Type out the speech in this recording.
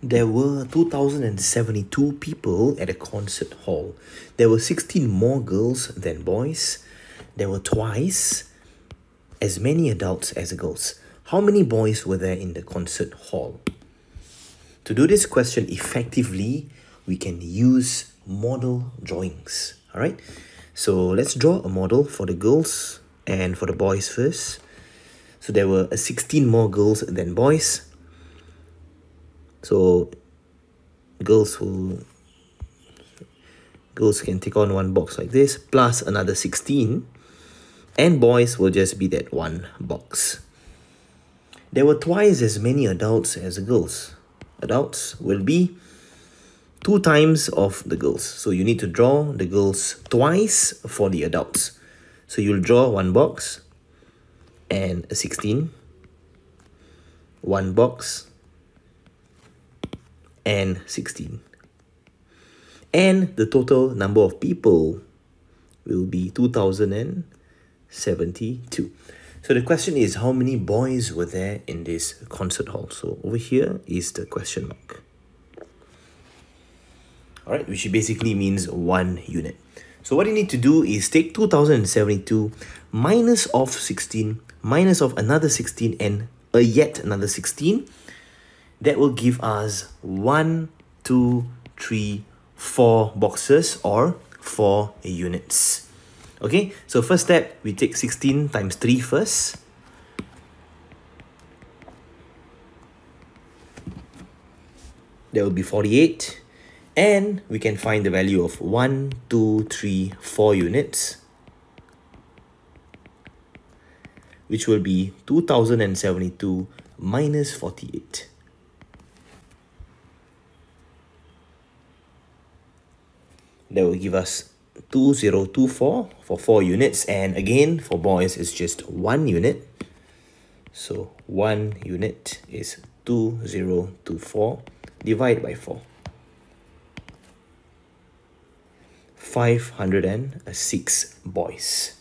There were 2,072 people at a concert hall. There were 16 more girls than boys. There were twice as many adults as girls. How many boys were there in the concert hall? To do this question effectively, we can use model drawings. All right. So let's draw a model for the girls and for the boys first. So there were 16 more girls than boys. So girls can take on one box like this, plus another 16, and boys will just be that one box. There were twice as many adults as girls. Adults will be 2 times of the girls. So you need to draw the girls twice for the adults. So you'll draw one box and a 16, one box and 16. And the total number of people will be 2,072. So the question is, how many boys were there in this concert hall? So over here is the question mark. Alright, which basically means 1 unit. So what you need to do is take 2,072 minus of 16, minus of another 16 and yet another 16. That will give us 1, 2, 3, 4 boxes or 4 units. Okay, so first step, we take 16 times 3 first. That will be 48. And we can find the value of 1, 2, 3, 4 units, which will be 2,072 minus 48. That will give us 2024 for 4 units. And again, for boys, it's just 1 unit. So 1 unit is 2024 divided by 4. 506 boys.